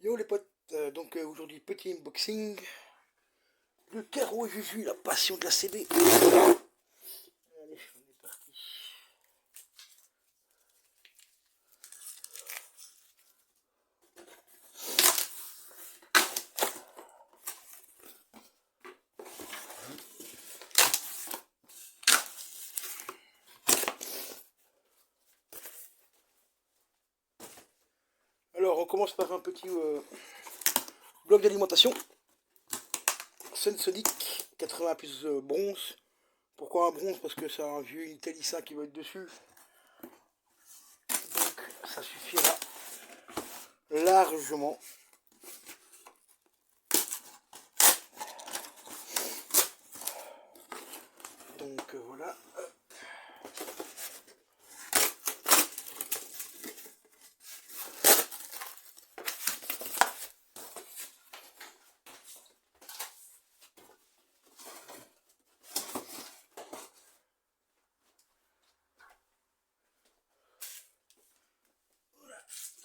Yo les potes, aujourd'hui petit unboxing. Le Caro et Juju, la passion de la CB. Allez, on est parti. Alors on commence par un petit bloc d'alimentation. Sunsonic 80 plus bronze. Pourquoi un bronze? Parce que c'est un vieux Intelissa qui va être dessus. Donc ça suffira largement. Donc voilà.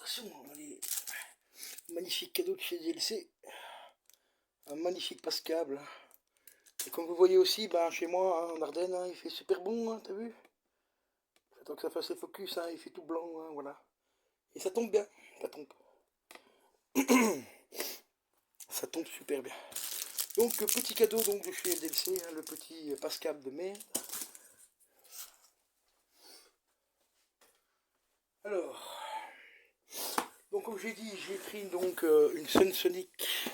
Attention, les magnifiques cadeaux de chez DLC. Un magnifique passe-câble. Et comme vous voyez aussi, chez moi, en Ardennes, il fait super bon, t'as vu? Attends que ça fasse le focus, il fait tout blanc, voilà. Et ça tombe bien, ça tombe. Ça tombe super bien. Donc, petit cadeau donc, de chez LDLC, le petit passe-câble de merde. Alors, donc comme j'ai dit, j'ai pris donc une Sunsonic.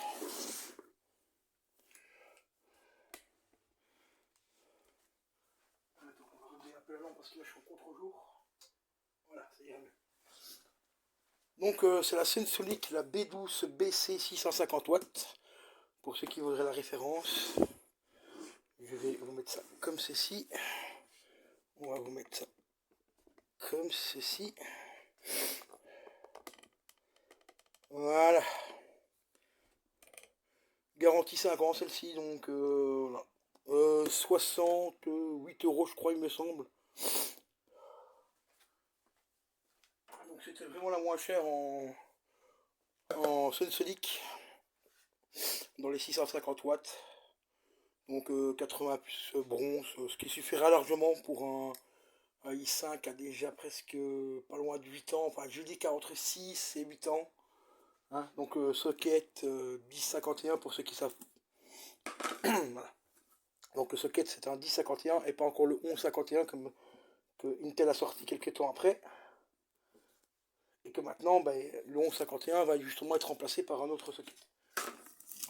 Attends, on va regarder un peu la lampe parce que là je suis en contre-jour. Voilà, ça ira mieux. Donc c'est la Sunsonic, la B12 BC 650 watts. Pour ceux qui voudraient la référence, je vais vous mettre ça comme ceci. On va vous mettre ça comme ceci. Voilà. Garantie 5 ans celle-ci, donc voilà. 68 € je crois il me semble. Donc c'était vraiment la moins chère en Sunsonic. Dans les 650 watts. Donc 80 plus bronze, ce qui suffira largement pour un i5 qui a déjà presque pas loin de 8 ans. Enfin je dis qu'entre 6 et 8 ans. Hein, donc socket 1051 pour ceux qui savent. Voilà. Donc le socket c'est un 1051 et pas encore le 1151 comme que Intel a sorti quelques temps après. Et que maintenant le 1151 va justement être remplacé par un autre socket.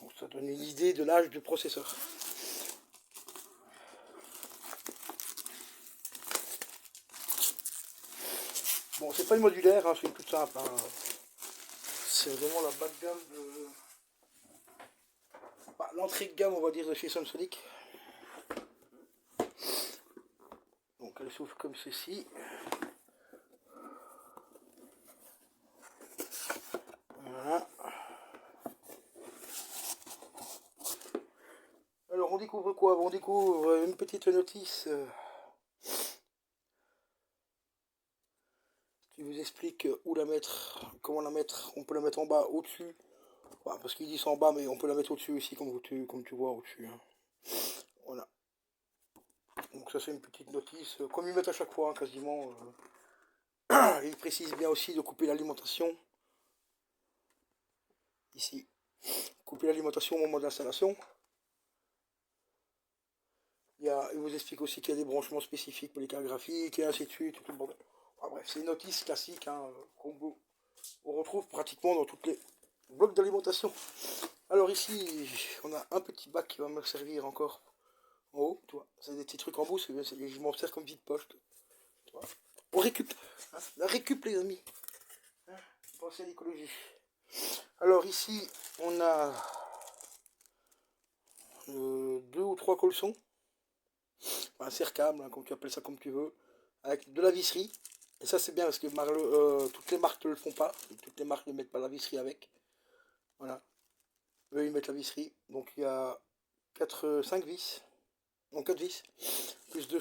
Donc ça donne une idée de l'âge du processeur. Bon, c'est pas une modulaire, c'est une toute simple. C'est vraiment la bas de gamme de... l'entrée de gamme, on va dire, de chez Samsonic. Donc elle s'ouvre comme ceci. Voilà. Alors on découvre quoi? On découvre une petite notice qui vous explique où la mettre, comment la mettre. On peut la mettre en bas, au-dessus. Voilà, parce qu'ils disent en bas, mais on peut la mettre au-dessus aussi, comme tu vois au-dessus. Voilà. Donc ça c'est une petite notice, comme ils mettent à chaque fois, quasiment. Ils précisent bien aussi de couper l'alimentation. Ici. Couper l'alimentation au moment de l'installation. Il vous explique aussi qu'il y a des branchements spécifiques pour les cartes graphiques et ainsi de suite. Tout le bordel. Bref, c'est une notice classique qu'on retrouve pratiquement dans tous les blocs d'alimentation. Alors ici, on a un petit bac qui va me servir encore en haut. C'est des petits trucs en bout, je m'en sers comme petite poche. On récup. La récup les amis. Pensez à l'écologie. Alors ici, on a 2 ou 3 colsons. Un serre-câble, comme tu appelles ça comme tu veux, avec de la visserie. Et ça c'est bien parce que toutes les marques ne le font pas. Toutes les marques ne mettent pas la visserie avec. Voilà. Eux ils mettent la visserie. Donc il y a 5 vis. Non 4 vis. Plus 2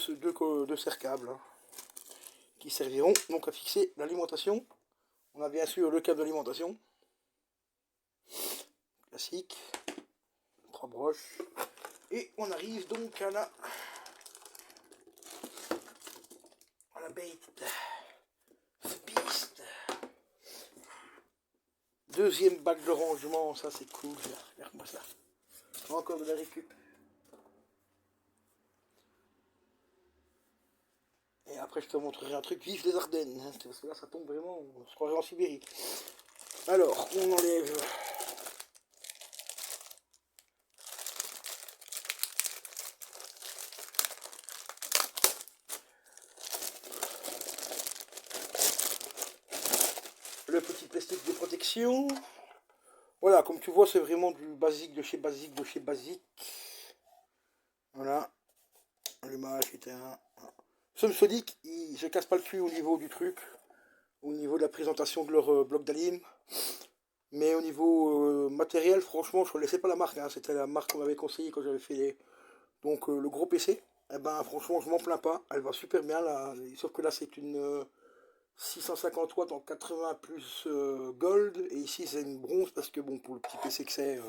serre-câbles. Qui serviront donc à fixer l'alimentation. On a bien sûr le câble d'alimentation. classique, 3 broches. Et on arrive donc à la bête piste. Deuxième bac de rangement, ça c'est cool, regarde-moi ça. Encore de la récup. Et après je te montrerai un truc, vive les Ardennes, hein, parce que là ça tombe vraiment, on se croirait en Sibérie. Alors, on enlève le petit plastique de protection. Voilà, comme tu vois, c'est vraiment du basique de chez basique de chez basique. Voilà, l'allumage était un... Samsonic, ils se cassent pas le cul au niveau du truc, au niveau de la présentation de leur bloc d'alim. Mais au niveau matériel, franchement, je ne connaissais pas la marque. Hein. C'était la marque qu'on m'avait conseillé quand j'avais fait les... Donc le gros PC. Eh ben, franchement, je m'en plains pas. Elle va super bien là. Sauf que là, c'est une 650 watts en 80 plus gold. Et ici, c'est une bronze parce que bon, pour le petit PC que c'est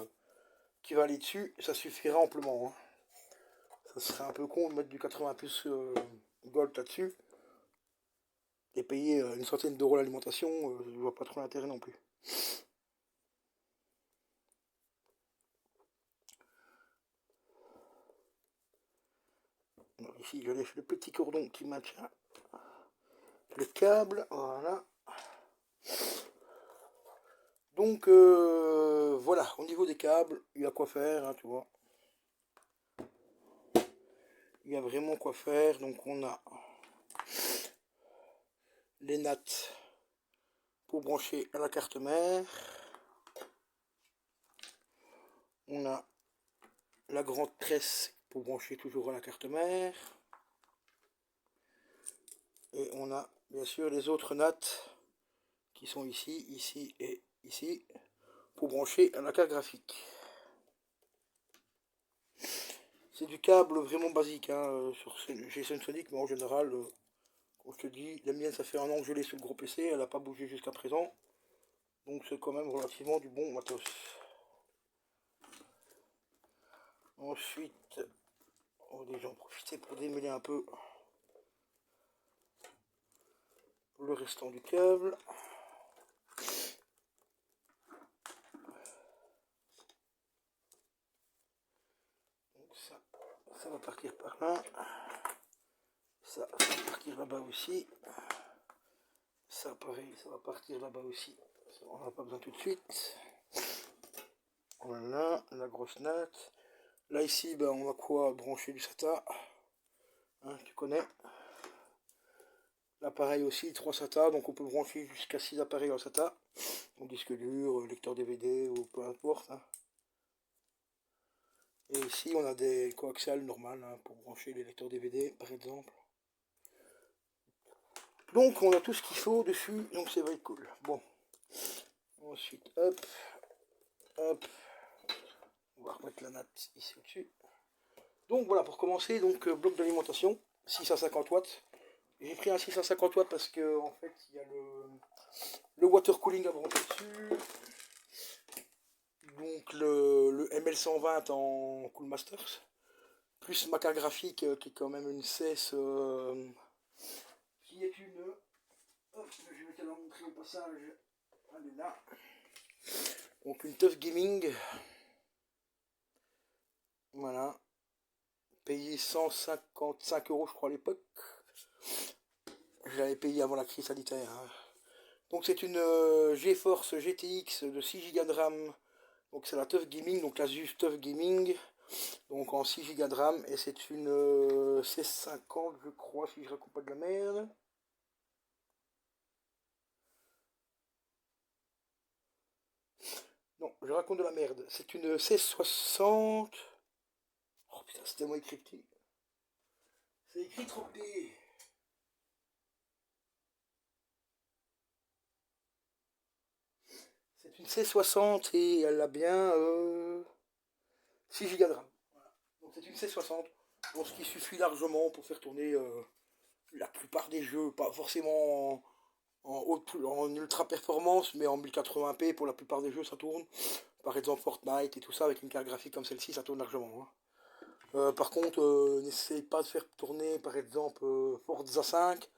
qui va aller dessus, ça suffira amplement. Hein. Ça serait un peu con de mettre du 80 plus gold là-dessus. Et payer une centaine d'euros l'alimentation, je vois pas trop l'intérêt non plus. Alors ici, je lève le petit cordon qui maintient le câble, voilà. Donc voilà, au niveau des câbles, il y a quoi faire, hein, tu vois. Il y a vraiment quoi faire, donc on a les nattes pour brancher à la carte mère. On a la grande tresse pour brancher toujours à la carte mère. Et on a bien sûr les autres nattes qui sont ici, ici et ici pour brancher à la carte graphique. C'est du câble vraiment basique hein, chez Samsonic, mais en général, comme je te dis, la mienne ça fait un an que je l'ai sur le gros PC, elle n'a pas bougé jusqu'à présent. Donc c'est quand même relativement du bon matos. Ensuite, on va déjà en profiter pour démêler un peu le restant du câble. Donc ça va partir par là. Ça va partir là-bas aussi. Ça pareil, ça va partir là-bas aussi. Ça, on n'en a pas besoin tout de suite. Voilà, la grosse natte. Là ici, ben, on a quoi brancher du SATA. Hein, tu connais. L'appareil aussi, 3 SATA, donc on peut brancher jusqu'à 6 appareils en SATA. Donc disque dur, lecteur DVD ou peu importe. Hein. Et ici on a des coaxiales normales hein, pour brancher les lecteurs DVD par exemple. Donc on a tout ce qu'il faut dessus, donc c'est vrai cool. Bon, ensuite hop, hop, on va remettre la natte ici au-dessus. Donc voilà, pour commencer, donc bloc d'alimentation, 650 watts. J'ai pris un 650 watts parce que en fait il y a le water cooling à brancher dessus. Donc le ML120 en Cool Masters. Plus ma carte graphique qui est quand même une CES qui est une... Hop, je vais te la montrer au passage. Elle est là. Donc une TUF Gaming. Voilà. Payé 155 euros je crois à l'époque. Je l'avais payé avant la crise sanitaire. Hein. Donc c'est une GeForce GTX de 6 Go de RAM. Donc c'est la TUF Gaming, donc la ZUS TUF Gaming. Donc en 6 Go de RAM. Et c'est une C50 je crois si je raconte pas de la merde. Non, je raconte de la merde. C'est une C60. Oh putain, c'est tellement écrit petit. C'est écrit trop petit. C'est une C60 et elle a bien 6 Go de RAM. Voilà. Donc c'est une C60. Donc ce qui suffit largement pour faire tourner la plupart des jeux. Pas forcément en ultra performance, mais en 1080p pour la plupart des jeux ça tourne. Par exemple Fortnite et tout ça, avec une carte graphique comme celle-ci, ça tourne largement, hein. Par contre, n'essayez pas de faire tourner par exemple Forza 5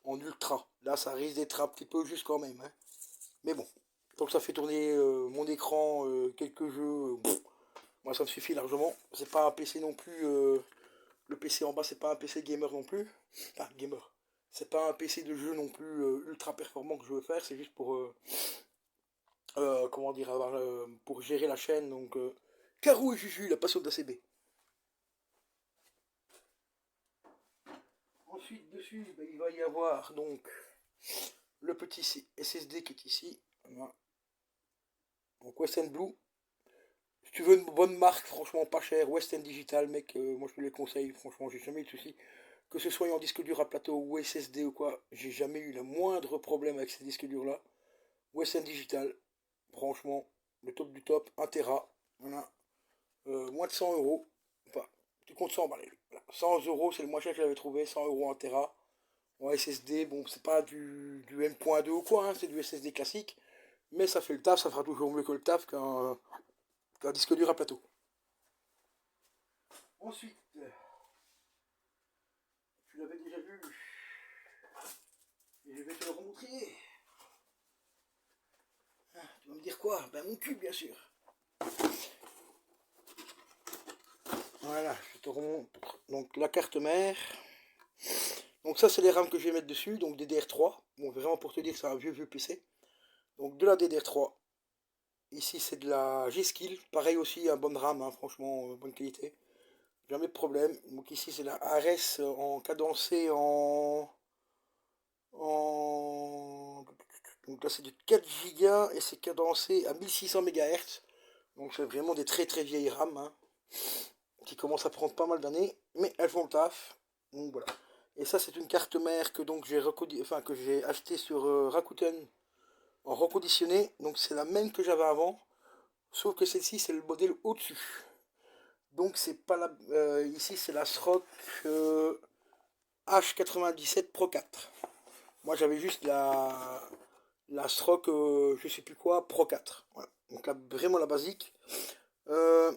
en ultra. Là ça risque d'être un petit peu juste quand même, hein. Mais bon, tant que ça fait tourner mon écran, quelques jeux, moi ça me suffit largement. C'est pas un PC non plus, le PC en bas c'est pas un PC gamer non plus. Enfin gamer. C'est pas un PC de jeu non plus ultra performant que je veux faire, c'est juste pour comment dire, pour gérer la chaîne. Donc Carou et Juju, la passion d'ACB. Ensuite dessus, ben, il va y avoir donc le petit SSD qui est ici. Voilà. Donc Western Blue. Si tu veux une bonne marque, franchement pas cher, Western Digital, mec, moi je te les conseille, franchement j'ai jamais eu de soucis. Que ce soit en disque dur à plateau ou SSD ou quoi, j'ai jamais eu le moindre problème avec ces disques durs là. Western Digital, franchement, le top du top, 1 Tera, voilà. Moins de 100 euros, enfin, tu comptes 100 balles. Voilà. 100 euros, c'est le moins cher que j'avais trouvé, 100 euros 1 Tera. En SSD, bon, c'est pas du M.2 ou quoi, hein, c'est du SSD classique, mais ça fait le taf, ça fera toujours mieux que le taf qu'un disque dur à plateau. Ensuite, tu l'avais déjà vu, et je vais te le remontrer. Ah, tu vas me dire quoi? Ben mon cul, bien sûr. Voilà, je te remonte. Donc la carte mère. Donc ça, c'est les RAM que je vais mettre dessus, donc DDR3. Bon, vraiment pour te dire que c'est un vieux PC. Donc de la DDR3. Ici, c'est de la G-Skill. Pareil aussi, un bonne RAM, hein, franchement, bonne qualité. Jamais de problème. Donc ici, c'est la ARS en cadencé en... Donc là, c'est du 4 Go et c'est cadencé à 1600 MHz. Donc c'est vraiment des très très vieilles RAM, hein, qui commencent à prendre pas mal d'années, mais elles font le taf. Donc voilà. Et ça, c'est une carte mère que donc j'ai acheté sur Rakuten en reconditionné. Donc c'est la même que j'avais avant, sauf que celle-ci c'est le modèle au-dessus. Donc c'est pas la ici c'est la SROC H97 Pro 4. Moi j'avais juste la SROC je sais plus quoi Pro 4. Voilà. Donc là vraiment la basique. Euh,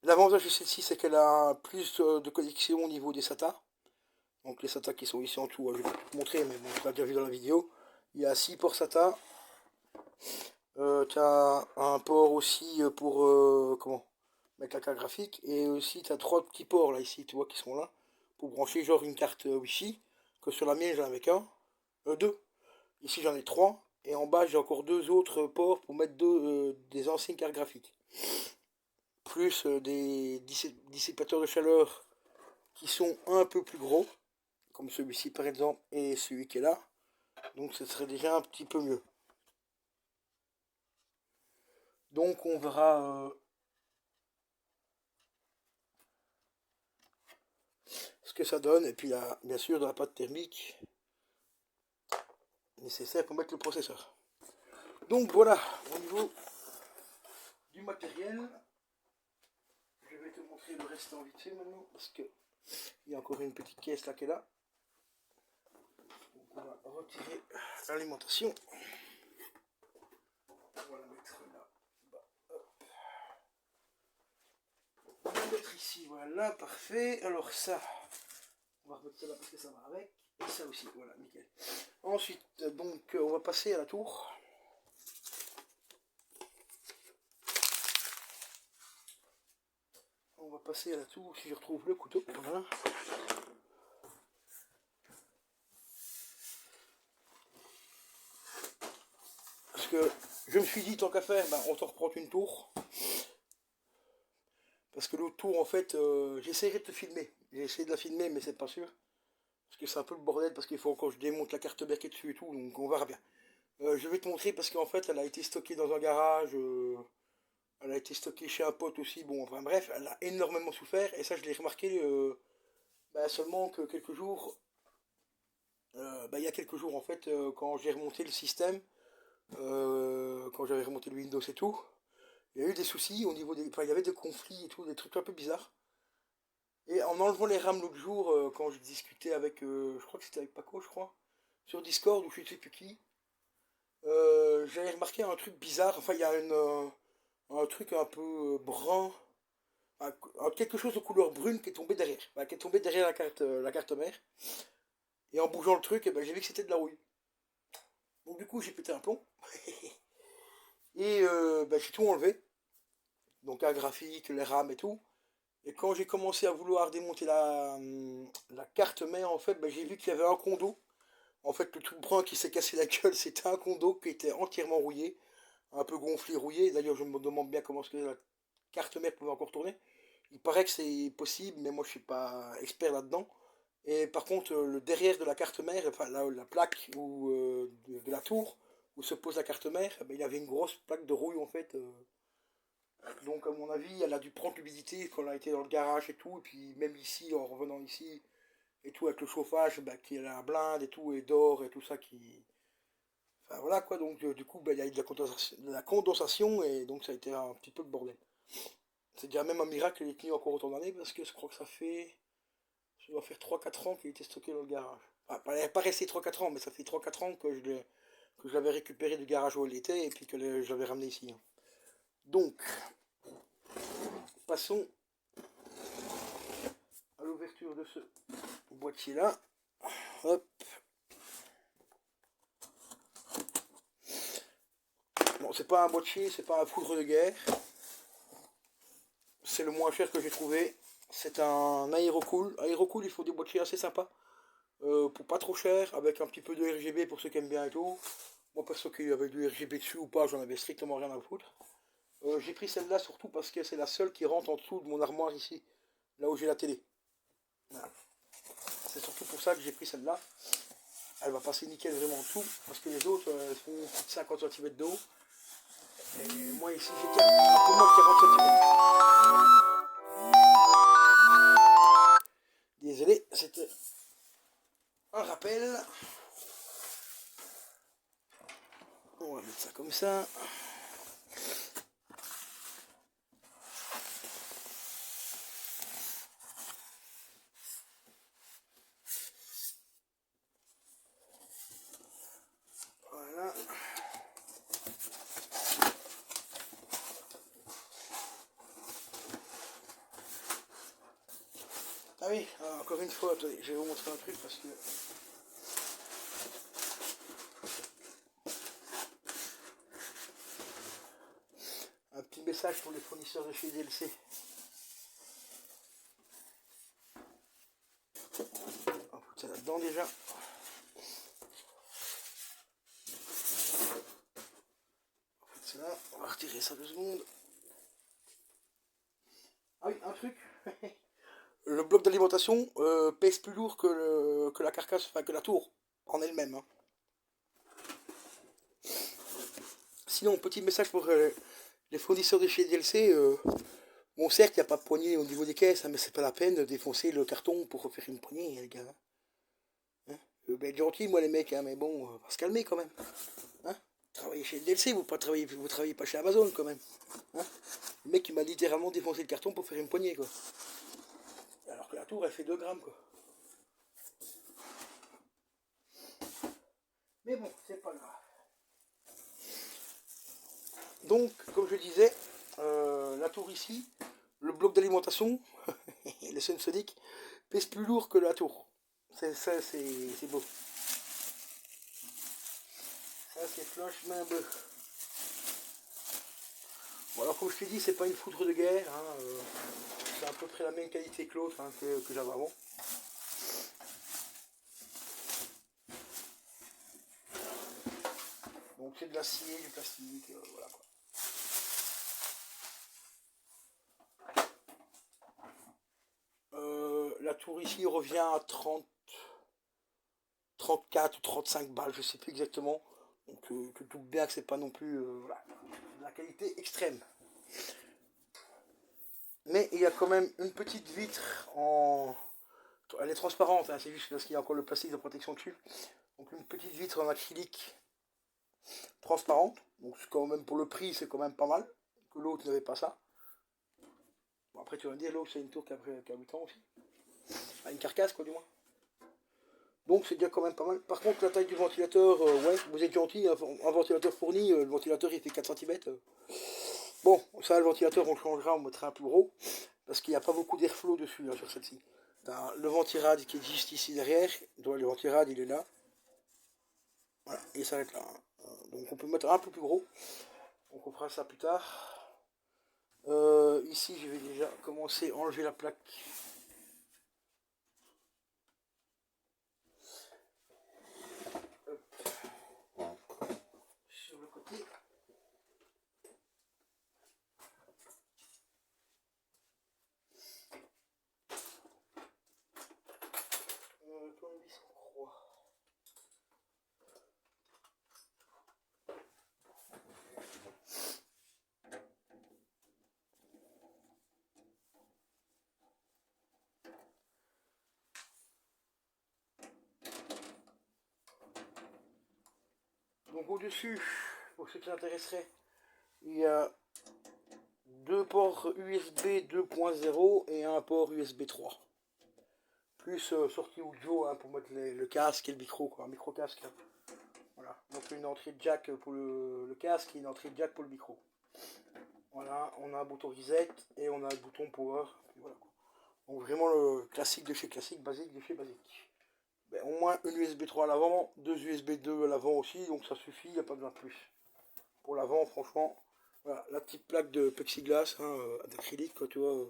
L'avantage de celle-ci c'est qu'elle a plus de connexion au niveau des SATA. Donc les SATA qui sont ici en tout, je vais pas te montrer, mais bon, tu l'as déjà vu dans la vidéo. Il y a 6 ports SATA. Tu as un port aussi pour comment mettre la carte graphique. Et aussi tu as 3 petits ports là ici, tu vois, qui sont là. Pour brancher genre une carte Wi-Fi. Que sur la mienne j'en avais qu'un. Deux. Ici j'en ai 3. Et en bas j'ai encore 2 autres ports pour mettre des anciennes cartes graphiques. Plus des dissipateurs de chaleur qui sont un peu plus gros. Comme celui-ci par exemple et celui qui est là. Donc ce serait déjà un petit peu mieux. Donc on verra ce que ça donne. Et puis là, bien sûr, de la pâte thermique nécessaire pour mettre le processeur. Donc voilà, au niveau du matériel, je vais te montrer le reste en vite fait maintenant, parce que il y a encore une petite caisse là qui est là. Donc on va retirer l'alimentation. On va la mettre là. Hop. On va la mettre ici, voilà, parfait. Alors ça, on va remettre ça là parce que ça va avec. Et ça aussi, voilà, nickel. Ensuite, donc, on va passer à la tour. On va passer à la tour si je retrouve le couteau. Voilà. Parce que je me suis dit, tant qu'à faire, ben, on t'en reprend une tour. Parce que l'autre tour, en fait, j'essaierai de te filmer. J'ai essayé de la filmer, mais c'est pas sûr. Parce que c'est un peu le bordel, parce qu'il faut encore que je démonte la carte mère qui est dessus et tout, donc on verra bien. Je vais te montrer parce qu'en fait, elle a été stockée dans un garage. Elle a été stockée chez un pote aussi. Bon, enfin bref, elle a énormément souffert. Et ça, je l'ai remarqué seulement que quelques jours. Il y a quelques jours, en fait, quand j'ai remonté le système, quand j'avais remonté le Windows et tout, il y a eu des soucis au niveau des. Enfin, il y avait des conflits et tout, des trucs un peu bizarres. Et en enlevant les RAM l'autre jour, quand je discutais avec. Je crois que c'était avec Paco, je crois. sur Discord ou je sais plus qui, j'avais remarqué un truc bizarre. Enfin, il y a un truc un peu brun, quelque chose de couleur brune qui est tombé derrière, qui est tombé derrière la carte mère. Et en bougeant le truc, j'ai vu que c'était de la rouille. Donc du coup, j'ai pété un plomb. Et j'ai tout enlevé. Donc un graphique, les RAM et tout. Et quand j'ai commencé à vouloir démonter la carte mère, en fait, j'ai vu qu'il y avait un condo. En fait, le truc brun qui s'est cassé la gueule, c'était un condo qui était entièrement rouillé. Un peu gonflé, rouillé. D'ailleurs, je me demande bien comment est-ce que la carte mère pouvait encore tourner. Il paraît que c'est possible, mais moi je suis pas expert là-dedans. Et par contre, le derrière de la carte mère, enfin la plaque de la tour où se pose la carte mère, il y avait une grosse plaque de rouille en fait. Donc à mon avis, elle a dû prendre l'humidité quand elle a été dans le garage et tout. Et puis même ici, en revenant ici, et tout avec le chauffage, qui est la blinde et tout, et d'or et tout ça qui... Enfin voilà quoi, donc du coup, il y a eu de la condensation et donc ça a été un petit peu le bordel. C'est déjà même un miracle qu'il ait tenu encore autant d'années parce que je crois que ça doit faire 3 4 ans qu'il était stocké dans le garage. Ah, elle n'est pas resté 3 4 ans, mais ça fait 3 4 ans que je l'avais récupéré du garage où elle était et puis que je l'avais ramené ici. Donc, passons à l'ouverture de ce boîtier là. Hop. Bon, c'est pas un boîtier, c'est pas un foudre de guerre. C'est le moins cher que j'ai trouvé. C'est un Aerocool. Aerocool, il faut des boîtiers assez sympas. Pour pas trop cher, avec un petit peu de RGB pour ceux qui aiment bien et tout. Moi, perso, qu'il y avait du RGB dessus ou pas, j'en avais strictement rien à foutre. J'ai pris celle-là surtout parce que c'est la seule qui rentre en dessous de mon armoire ici, là où j'ai la télé. Voilà. C'est surtout pour ça que j'ai pris celle-là. Elle va passer nickel vraiment en dessous, parce que les autres font plus de 50 cm de haut. Et moi ici j'ai un peu moins de 40 cm. Désolé, c'était un rappel. On va mettre ça comme ça. Voilà. Ah oui, encore une fois, attendez, je vais vous montrer un truc parce que... Un petit message pour les fournisseurs de chez DLC. On va foutre ça là-dedans déjà. On va retirer ça 2 secondes. Ah oui, un truc. Le bloc d'alimentation pèse plus lourd que la carcasse, enfin que la tour en elle-même. Hein. Sinon, petit message pour les fournisseurs de chez DLC. Bon, certes, il n'y a pas de poignée au niveau des caisses, hein, mais c'est pas la peine de défoncer le carton pour refaire une poignée, les gars. Hein, être gentil, moi, les mecs, hein, mais bon, on va se calmer quand même. Hein, travaillez chez DLC, vous travaillez pas chez Amazon quand même. Hein, le mec, il m'a littéralement défoncé le carton pour faire une poignée, quoi. Alors que la tour, elle fait 2 grammes, quoi. Mais bon, c'est pas grave. Donc, comme je disais, la tour ici, le bloc d'alimentation, le Sensonic, pèse plus lourd que la tour. Ça, c'est beau. Ça, c'est franchement beau. Bon, alors, comme je t'ai dit, c'est pas une foudre de guerre. Hein, c'est à peu près la même qualité que l'autre hein, que j'avais avant. Donc, c'est de l'acier, du plastique, voilà quoi. La tour ici revient à 34 ou 35 balles, je sais plus exactement. Donc tu te doutes bien que c'est pas non plus voilà, de la qualité extrême. Mais il y a quand même une petite vitre en... Elle est transparente, hein, c'est juste parce qu'il y a encore le plastique de protection dessus. Donc une petite vitre en acrylique transparente. Donc c'est quand même pour le prix, c'est quand même pas mal. Que l'autre n'avait pas ça. Bon, après tu vas me dire, l'autre c'est une tour qui a 8 ans aussi. Ah, une carcasse quoi du moins. Donc c'est déjà quand même pas mal. Par contre la taille du ventilateur, ouais, vous êtes gentil, un ventilateur fourni, le ventilateur il fait 4 cm. Bon, ça le ventilateur on le changera, on mettra un plus gros. Parce qu'il n'y a pas beaucoup d'airflow dessus hein, sur celle-ci. T'as le ventirad qui est juste ici derrière. Le ventirad il est là. Voilà, et il s'arrête là. Hein. Donc on peut mettre un peu plus gros. Donc on fera ça plus tard. Ici je vais déjà commencer à enlever la plaque. Sur le côté. Tournevis en croix. Donc au-dessus, pour ceux qui s'intéresseraient, il y a deux ports USB 2.0 et un port USB 3. Plus sortie audio hein, pour mettre le casque et le micro, quoi, un micro casque. Hein. Voilà, donc une entrée de jack pour le casque et une entrée de jack pour le micro. Voilà, on a un bouton reset et on a le bouton power. Voilà, quoi. Donc vraiment le classique de chez classique, basique de chez basique. Ben, au moins une USB 3 à l'avant, deux USB 2 à l'avant aussi, donc ça suffit, il n'y a pas besoin de plus. Pour l'avant, franchement, voilà, la petite plaque de plexiglas, hein, d'acrylique, quoi, tu vois,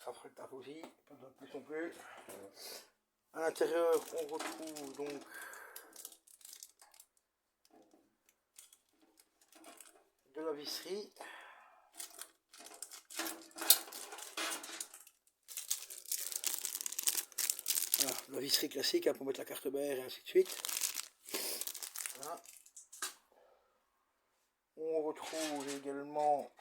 ça ferait le taf aussi, pas besoin de plus non plus. À l'intérieur, on retrouve donc de la visserie. Voilà, la visserie classique hein, pour mettre la carte mère et ainsi de suite. Voilà. On retrouve également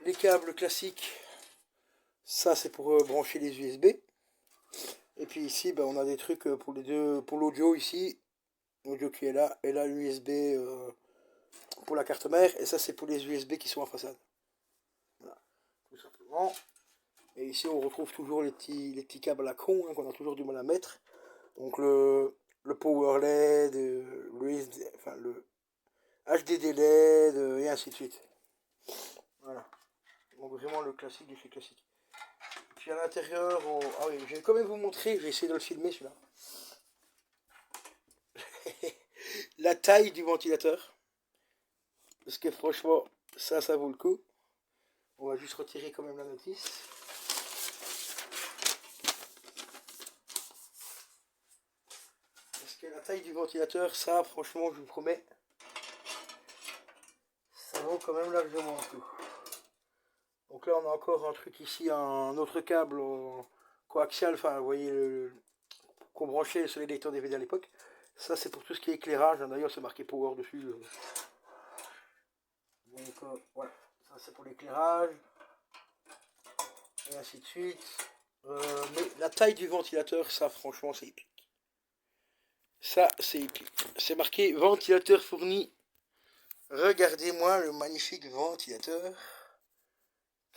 les câbles classiques. Ça c'est pour brancher les USB. Et puis ici ben, on a des trucs pour les deux, pour l'audio ici, l'audio qui est là, et là l'USB pour la carte mère, et ça c'est pour les USB qui sont en façade. Voilà, tout simplement. Et ici on retrouve toujours les petits câbles à la con hein, qu'on a toujours du mal à mettre. Donc le Power LED, enfin le HDD LED et ainsi de suite. Voilà. Donc vraiment le classique de chez classique. Puis à l'intérieur, ah oui, je vais quand même vous montrer, je vais essayer de le filmer celui-là. La taille du ventilateur. Parce que franchement, ça vaut le coup. On va juste retirer quand même la notice. Parce que la taille du ventilateur, ça franchement, je vous promets, ça vaut quand même largement le coup. Donc là, on a encore un truc ici, un autre câble coaxial, enfin, vous voyez, qu'on branchait sur les lecteurs DVD à l'époque. Ça, c'est pour tout ce qui est éclairage. D'ailleurs, c'est marqué Power dessus. Donc, voilà. Ça, c'est pour l'éclairage. Et ainsi de suite. Mais la taille du ventilateur, ça, franchement, c'est épique. Ça, c'est épique. C'est marqué ventilateur fourni. Regardez-moi le magnifique ventilateur.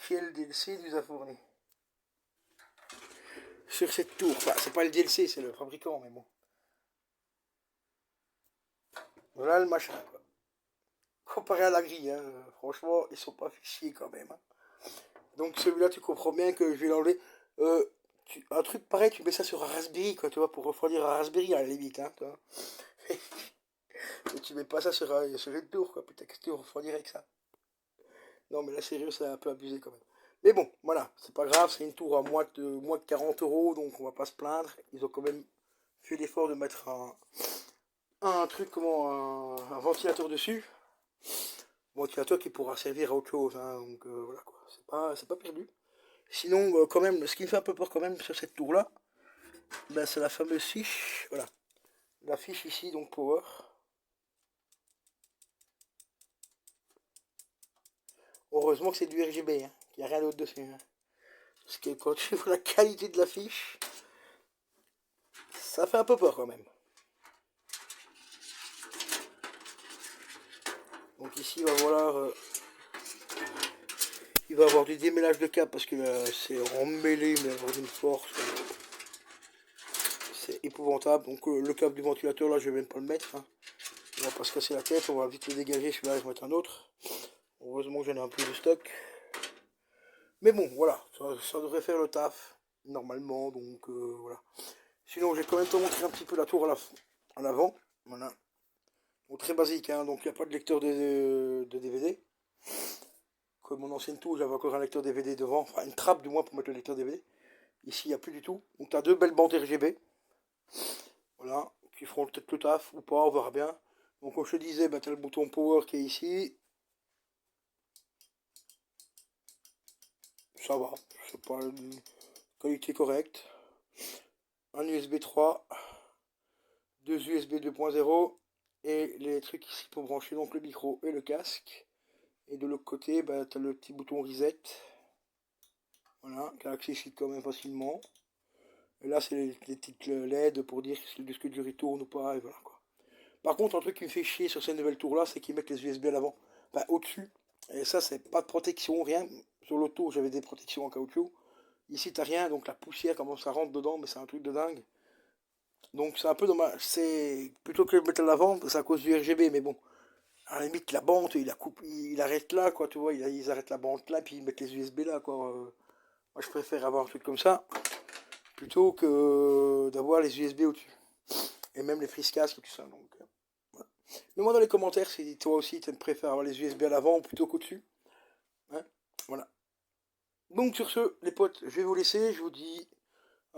Quel DLC nous a fourni sur cette tour. Enfin, c'est pas le DLC, c'est le fabricant, mais bon. Voilà le machin, quoi. Comparé à la grille, hein, franchement, ils sont pas fichés quand même. Hein. Donc celui-là, tu comprends bien que je vais l'enlever. Un truc pareil, tu mets ça sur un Raspberry, quoi, tu vois, pour refroidir un Raspberry à la limite, hein, tu vois. Et tu mets pas ça sur une tour, quoi. Putain, qu'est-ce que tu refroidirais avec ça? Non, mais là, sérieux, c'est un peu abusé quand même. Mais bon, voilà, c'est pas grave, c'est une tour à moins de 40 €, donc on va pas se plaindre. Ils ont quand même fait l'effort de mettre un truc, comment, un ventilateur dessus. Ventilateur qui pourra servir à autre chose, hein, donc voilà quoi, c'est pas perdu. Sinon, quand même, ce qui me fait un peu peur quand même sur cette tour là, ben, c'est la fameuse fiche, voilà. La fiche ici, donc Power. Heureusement que c'est du RGB, hein, qu'il n'y a rien d'autre dessus. Hein. Parce que quand tu vois la qualité de la fiche, ça fait un peu peur quand même. Donc ici, il va falloir il va avoir du démêlage de câble parce que c'est emmêlé, mais avoir d'une force, c'est épouvantable. Donc le câble du ventilateur, là, je vais même pas le mettre. Hein. On va pas se casser la tête, on va vite le dégager, celui-là, je vais mettre un autre. Heureusement que j'en ai un peu de stock. Mais bon, voilà, ça devrait faire le taf, normalement, donc voilà. Sinon, j'ai quand même te montrer un petit peu la tour à l'avant. Voilà. Donc, très basique, hein, donc il n'y a pas de lecteur de DVD. Comme mon ancienne tour, j'avais encore un lecteur DVD devant, enfin une trappe du moins pour mettre le lecteur DVD. Ici, il n'y a plus du tout. Donc tu as deux belles bandes RGB. Voilà, qui feront peut-être le taf ou pas, on verra bien. Donc comme je te disais, bah, tu as le bouton power qui est ici. Ça va, c'est pas une qualité correcte. Un USB 3, deux USB 2.0 et les trucs ici pour brancher donc le micro et le casque. Et de l'autre côté, bah, tu as le petit bouton reset. Voilà, qui est accessible quand même facilement. Et là, c'est les petites LED pour dire si le disque dur il tourne ou pas, et voilà quoi. Par contre, un truc qui me fait chier sur ces nouvelles tours là, c'est qu'ils mettent les USB à l'avant, enfin au-dessus. Et ça, c'est pas de protection, rien. Sur l'auto, j'avais des protections en caoutchouc. Ici, t'as rien, donc la poussière, comment ça rentre dedans, mais c'est un truc de dingue. Donc c'est un peu dommage. C'est plutôt que de le mettre à l'avant, c'est à cause du RGB, mais bon. À la limite, la bande, il arrête là, quoi, tu vois, ils arrêtent la bande là, puis ils mettent les USB là, quoi. Moi, je préfère avoir un truc comme ça, plutôt que d'avoir les USB au-dessus. Et même les friscasques et tout ça, donc... voilà. Mets-moi dans les commentaires si toi aussi tu préfères avoir les USB à l'avant plutôt qu'au-dessus. Hein, voilà. Donc sur ce, les potes, je vais vous laisser. Je vous dis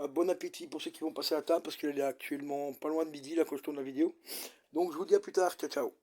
bon appétit pour ceux qui vont passer à la table parce qu'il est actuellement pas loin de midi là quand je tourne la vidéo. Donc je vous dis à plus tard. Ciao ciao.